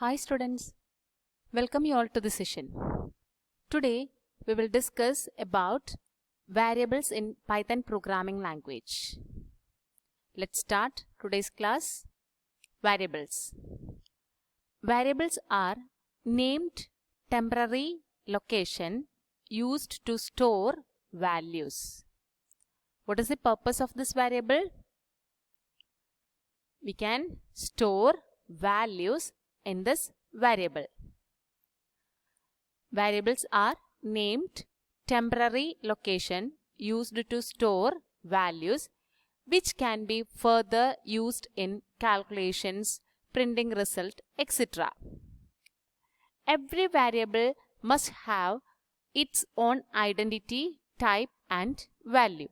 Hi students, welcome you all to the session. Today we will discuss about variables in Python programming language. Let's start today's class. Variables. Variables are named temporary location used to store values. What is the purpose of this variable? We can store values in this variable. Variables are named temporary location used to store values which can be further used in calculations, printing result, etc. Every variable must have its own identity, type and value.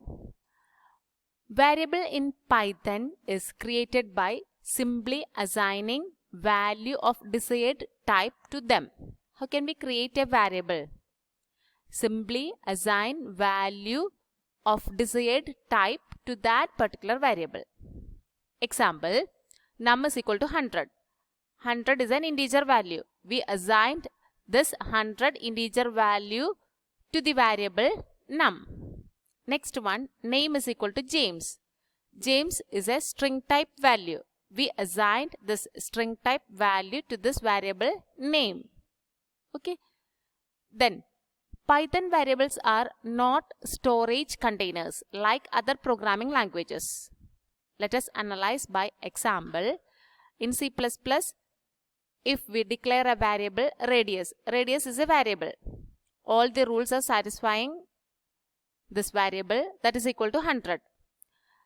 Variable in Python is created by simply assigning value of desired type to them. How can we create a variable? Simply assign value of desired type to that particular variable. Example, num is equal to 100. 100 is an integer value. We assigned this 100 integer value to the variable num. Next one, name is equal to James. James is a string type value. We assigned this string type value to this variable name. Okay. Then, Python variables are not storage containers like other programming languages. Let us analyze by example. In C++, if we declare a variable radius is a variable. All the rules are satisfying this variable, that is equal to 100.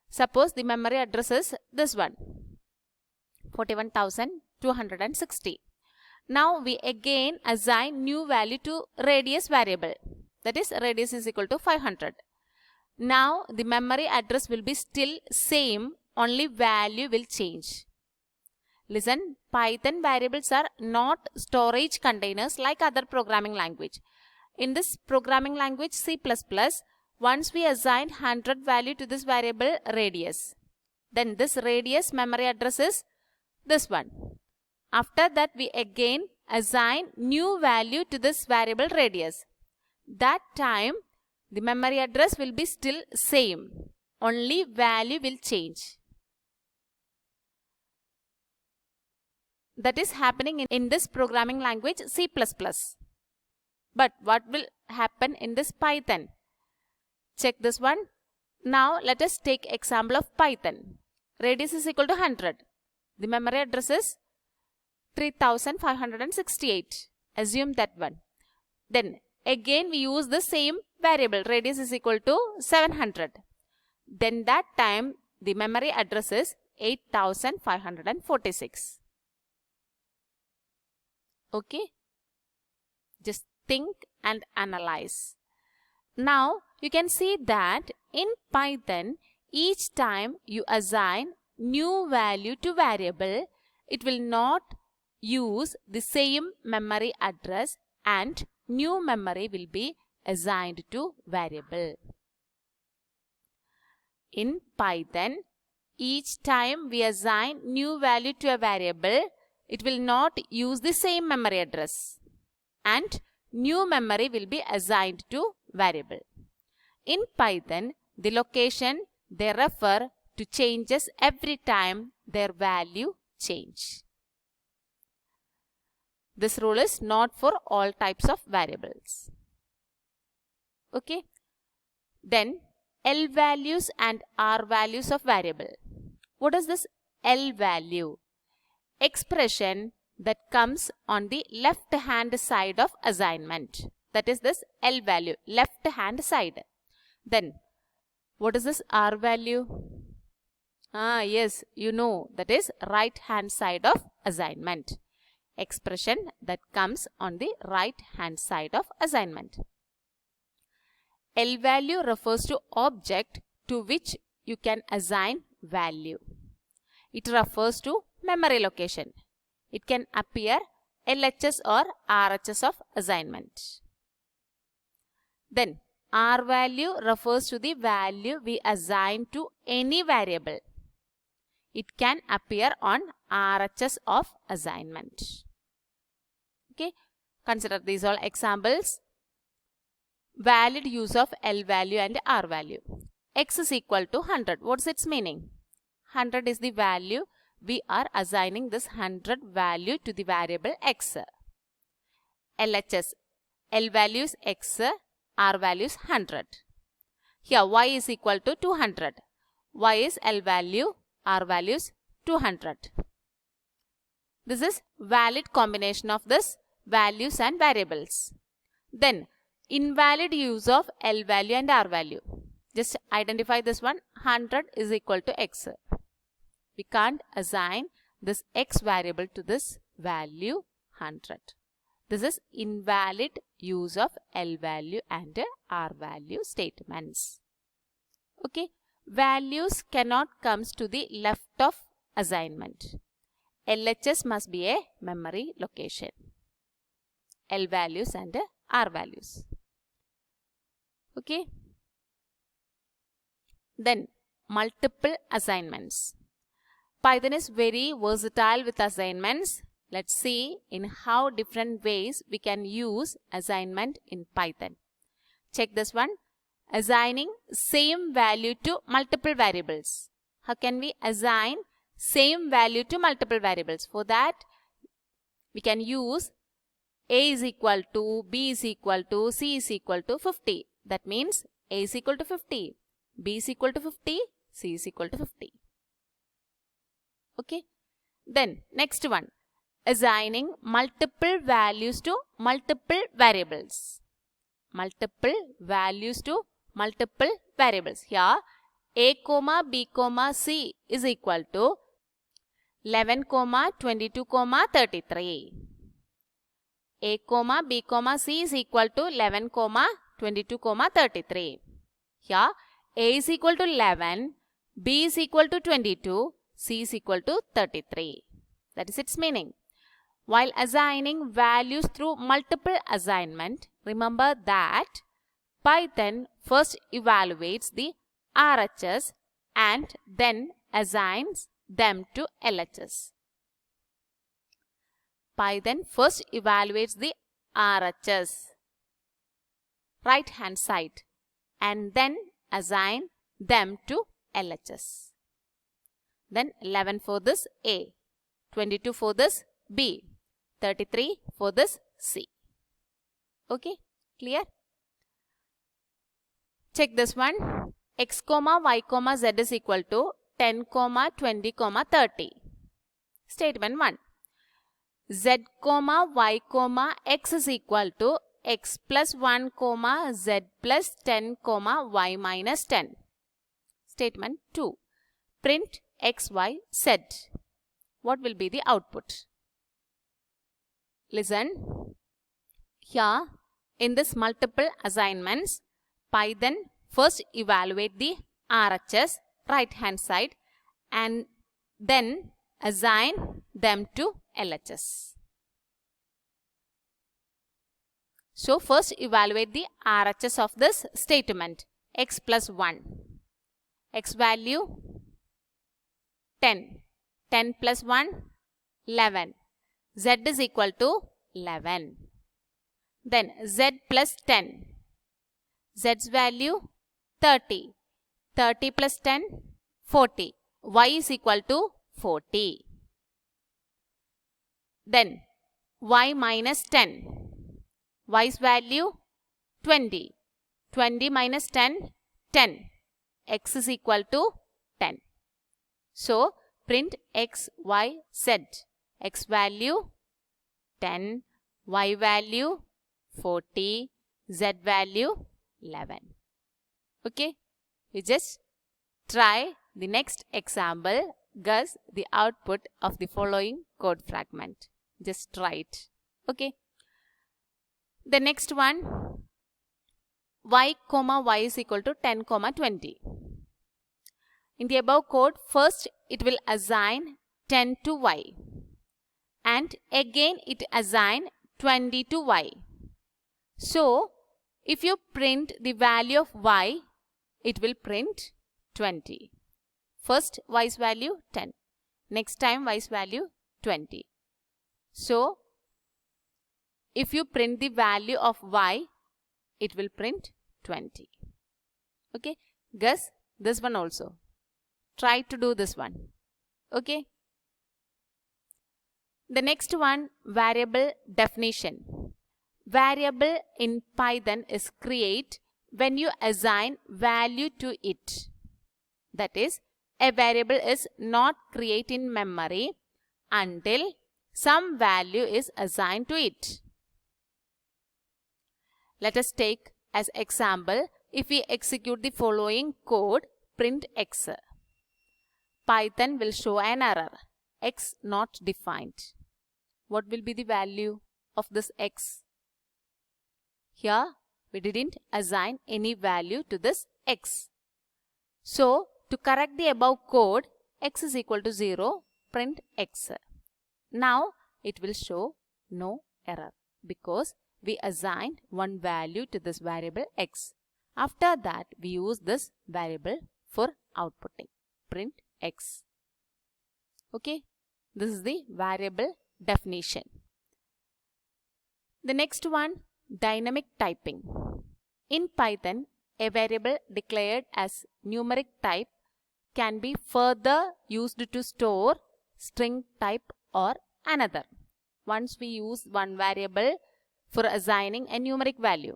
Suppose the memory address is this one, 41,260. Now we again assign new value to radius variable, that is radius is equal to 500. Now the memory address will be still same, only value will change. Listen, Python variables are not storage containers like other programming language. In this programming language C++, once we assign 100 value to this variable radius, then this radius memory address is this one. After that we again assign new value to this variable radius. That time the memory address will be still same, only value will change. That is happening in this programming language C++. But what will happen in this Python? Check this one. Now let us take example of Python. Radius is equal to 100. The memory address is 3568. Assume that one. Then again we use the same variable. Radius is equal to 700. Then that time the memory address is 8546. Okay? Just think and analyze. Now you can see that in Python, each time you assign new value to variable, it will not use the same memory address and new memory will be assigned to variable. In Python, each time we assign new value to a variable, it will not use the same memory address and new memory will be assigned to variable. In Python, the location they refer to changes every time their value change. This rule is not for all types of variables. Okay. Then L values and R values of variable. What is this L value? Expression that comes on the left hand side of assignment. That is this L value, left hand side. Then what is this R value? Yes, you know, that is right hand side of assignment. Expression that comes on the right hand side of assignment. L value refers to object to which you can assign value. It refers to memory location. It can appear LHS or RHS of assignment. Then R value refers to the value we assign to any variable. It can appear on RHS of assignment. Okay, consider these all examples. Valid use of L value and R value. X is equal to 100. What's its meaning? 100 is the value. We are assigning this 100 value to the variable X. LHS. L value is X, R value is 100. Here Y is equal to 200. Y is L value, R value is 200. This is valid combination of this values and variables. Then invalid use of L value and R value. Just identify this one. 100 is equal to X. We can't assign this X variable to this value 100. This is invalid use of L value and R value statements. Okay. Values cannot comes to the left of assignment. LHS must be a memory location. L values and R values. Okay. Then multiple assignments. Python is very versatile with assignments. Let's see in how different ways we can use assignment in Python. Check this one. Assigning same value to multiple variables. How can we assign same value to multiple variables? For that, we can use A is equal to, B is equal to, C is equal to 50. That means A is equal to 50, B is equal to 50, C is equal to 50. Okay. Then next one. Assigning multiple values to multiple variables. Multiple values to multiple variables. Here A, B, C is equal to 11, 22, 33. A, B, C is equal to 11, 22, 33. Here A is equal to 11, B is equal to 22, C is equal to 33. That is its meaning. While assigning values through multiple assignment, remember that Python first evaluates the RHS and then assigns them to LHS. Python first evaluates the RHS, right hand side, and then assign them to LHS. Then 11 for this A, 22 for this B, 33 for this C. Okay, clear? Check this one. X, Y, Z is equal to 10, 20, 30. Statement 1. Z, Y, X is equal to X plus 1, Z plus 10, Y minus 10. Statement 2. Print X, Y, Z. What will be the output? Listen. Here, in this multiple assignments, Python first evaluate the RHS, right hand side, and then assign them to LHS. So first evaluate the RHS of this statement. X plus 1. X value 10. 10 plus 1, 11. Z is equal to 11. Then Z plus 10. Z's value 30. 30 plus 10, 40. Y is equal to 40. Then Y minus 10. Y's value 20. 20 minus 10, 10. X is equal to 10. So print X, Y, Z. X value 10, Y value 40, Z value 11. Okay, you just try the next example. Guess the output of the following code fragment. Just try it. Okay. The next one, Y, Y is equal to 10, 20. In the above code, first it will assign 10 to Y. And again it assign 20 to Y. So, if you print the value of Y, it will print 20. First Y's value 10. Next time Y's value 20. So, If you print the value of y, it will print 20. Okay, guess this one also. Try to do this one. Okay. The next one, variable definition. Variable in Python is created when you assign value to it. That is, a variable is not created in memory until some value is assigned to it. Let us take as example, if we execute the following code, print x. Python will show an error, x not defined. What will be the value of this x? Here we didn't assign any value to this x. So to correct the above code, x is equal to 0, print x. Now it will show no error because we assigned one value to this variable x. After that, we use this variable for outputting, print x. Okay, this is the variable definition. The next one, dynamic typing. In Python, a variable declared as numeric type can be further used to store string type or another. Once we use one variable for assigning a numeric value,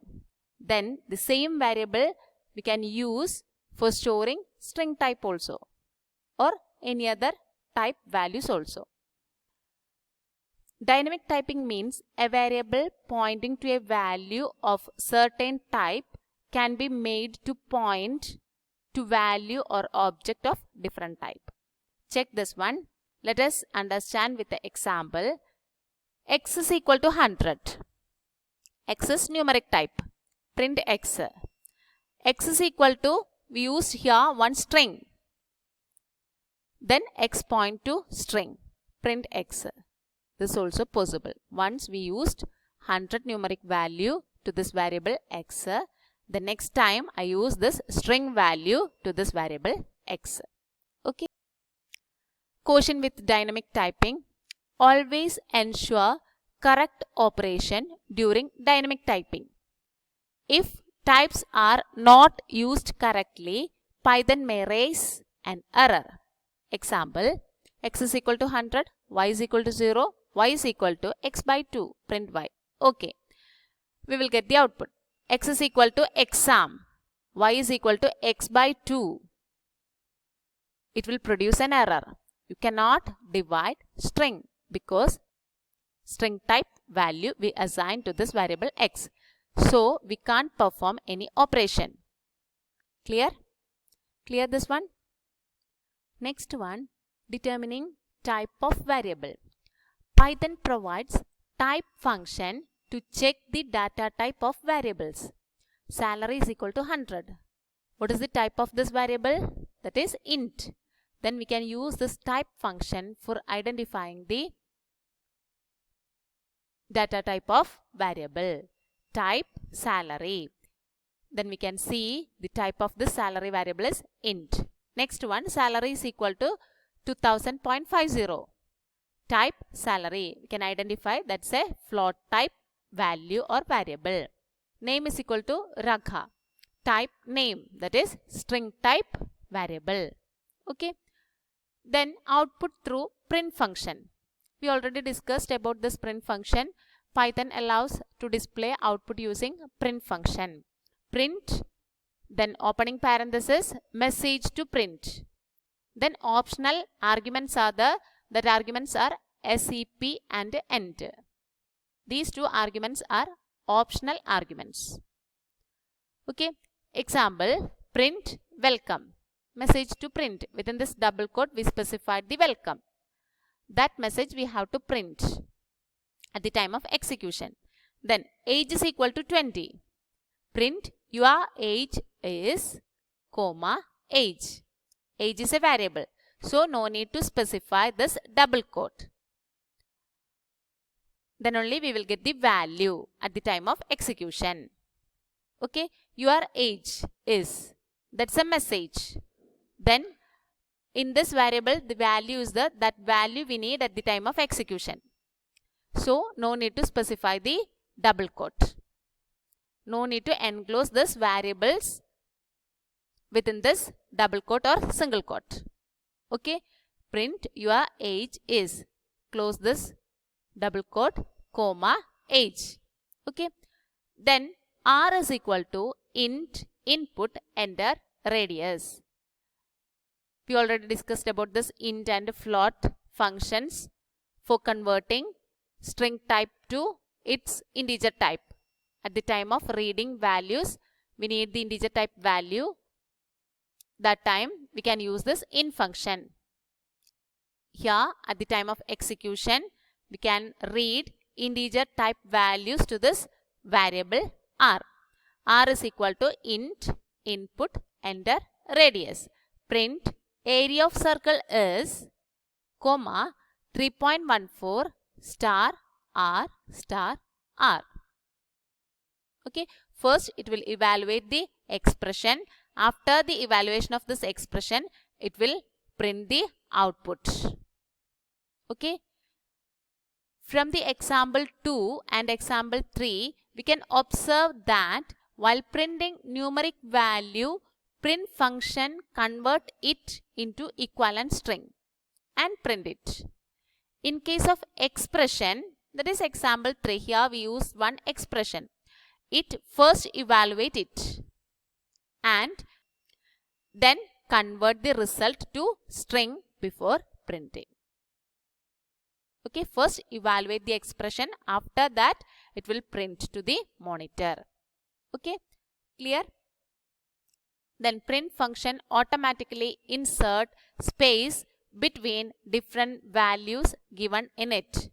then the same variable we can use for storing string type also or any other type values also. Dynamic typing means a variable pointing to a value of certain type can be made to point to value or object of different type. Check this one. Let us understand with the example. X is equal to 100. X is numeric type. Print x. X is equal to, we use here one string. Then x point to string. Print x. This is also possible. Once we used 100 numeric value to this variable x, the next time I use this string value to this variable x. Okay. Caution with dynamic typing. Always ensure correct operation during dynamic typing. If types are not used correctly, Python may raise an error. Example, x is equal to 100, y is equal to 0, y is equal to x by 2, print y. Okay, we will get the output. X is equal to exam, y is equal to x by 2. It will produce an error. You cannot divide string because string type value we assign to this variable x. So we can't perform any operation. Clear? Clear this one? Next one, determining type of variable. Python provides type function to check the data type of variables. Salary is equal to 100. What is the type of this variable? That is int. Then we can use this type function for identifying the data type of variable. Type salary. Then we can see the type of this salary variable is int. Next one, salary is equal to 2000.50. Type salary. We can identify that's a float type value or variable. Name is equal to Ragha. Type name, that is string type variable. Okay. Then output through print function. We already discussed about this print function. Python allows to display output using print function. Print, then opening parenthesis, message to print. Then optional arguments are that arguments are SEP and END. These two arguments are optional arguments. Okay. Example, print welcome. Message to print. Within this double quote, we specified the welcome. That message we have to print at the time of execution. Then age is equal to 20. Print your age is, comma, age. Age is a variable. So no need to specify this double quote. Then only we will get the value at the time of execution. Okay. Your age is. That's a message. Then in this variable, the value is that value we need at the time of execution. So no need to specify the double quote. No need to enclose this variables within this double quote or single quote. Okay, print your age is, close this double quote, comma, age. Okay, then R is equal to int input enter radius. We already discussed about this int and float functions for converting string type to its integer type. At the time of reading values, we need the integer type value. That time we can use this int function. Here at the time of execution, we can read integer type values to this variable R. R is equal to int input enter radius. Print area of circle is, comma, 3.14 star R star R. Okay, first it will evaluate the expression. After the evaluation of this expression, it will print the output. Okay. From the example 2 and example 3, we can observe that while printing numeric value, print function convert it into equivalent string and print it. In case of expression, that is example 3, here we use one expression. It first evaluate it and then convert the result to string before printing. Okay, first evaluate the expression, after that it will print to the monitor. Okay, clear? Then print function automatically insert space between different values given in it.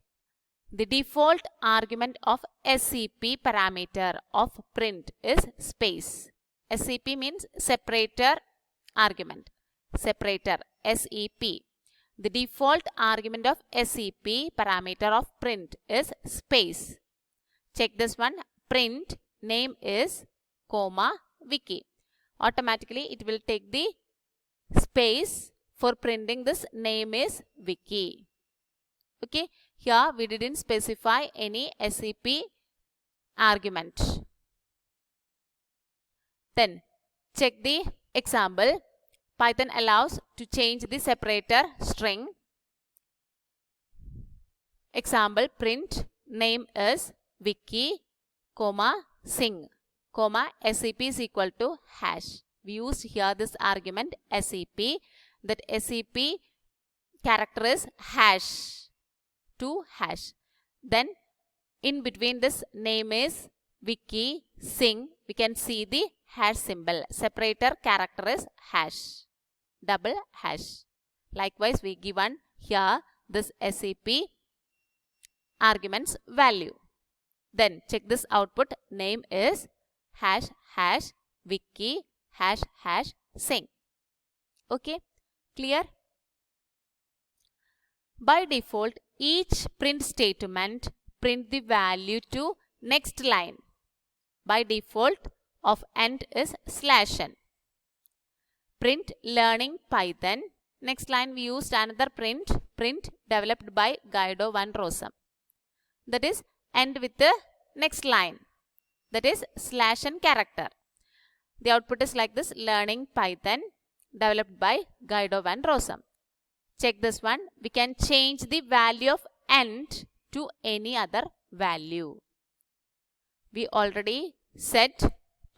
The default argument of SCP parameter of print is space. SCP means separator argument. Separator, SEP. The default argument of SCP parameter of print is space. Check this one. Print name is, comma, wiki. Automatically it will take the space for printing this name is wiki. Okay, here we didn't specify any SCP argument. Then check the example. Python allows to change the separator string. Example, print name is wiki, comma, sing, comma, SCP is equal to hash. We used here this argument SCP. That SCP character is hash, to hash. Then in between this name is wiki, sing, we can see the hash symbol. Separator character is hash, double hash. Likewise, we given here this SCP arguments value. Then check this output. Name is hash hash wiki hash hash sing. Okay, clear? By default, each print statement print the value to next line. By default of end is /n. Print learning Python. Next line we used another print developed by Guido van Rossum. That is end with the next line. That is /n character. The output is like this: learning Python developed by Guido van Rossum. Check this one. We can change the value of end to any other value. We already said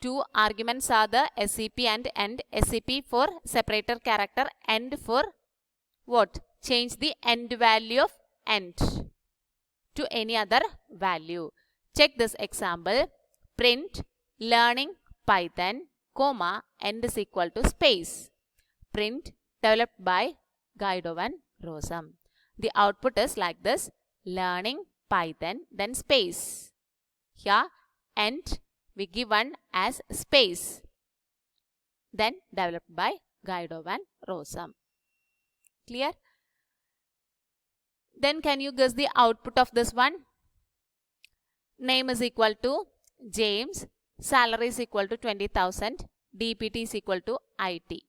two arguments are the SCP and end. SCP for separator character, end for what? Change the end value of end to any other value. Check this example. Print learning Python, comma, end is equal to space. Print developed by Guido van Rossum. The output is like this: learning Python, then space. Here end we given as space, then developed by Guido van Rossum. Clear? Then can you guess the output of this one? Name is equal to James, salary is equal to 20,000, DPT is equal to IT.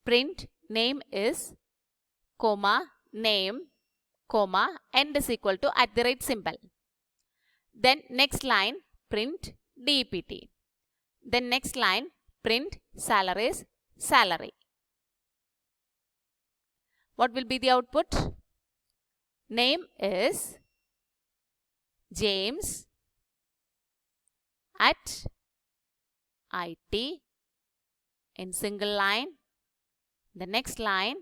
Print name is, comma, name, comma, end is equal to @ symbol. Then next line, print DPT. Then next line, print salaries, salary. What will be the output? Name is James at IT in single line. The next line,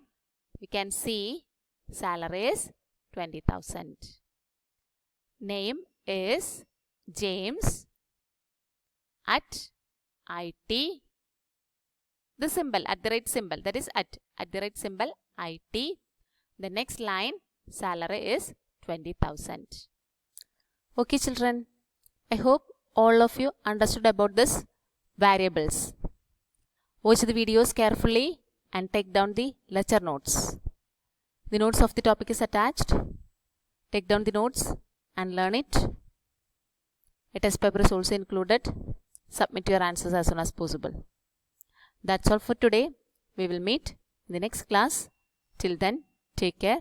we can see salary is 20,000. Name is James at IT. The symbol, at the right symbol, that is at the right symbol, IT. The next line, salary is 20,000. Okay children, I hope all of you understood about this variables. Watch the videos carefully and take down the lecture notes. The notes of the topic is attached. Take down the notes and learn it. A test paper is also included. Submit your answers as soon as possible. That's all for today. We will meet in the next class. Till then, take care.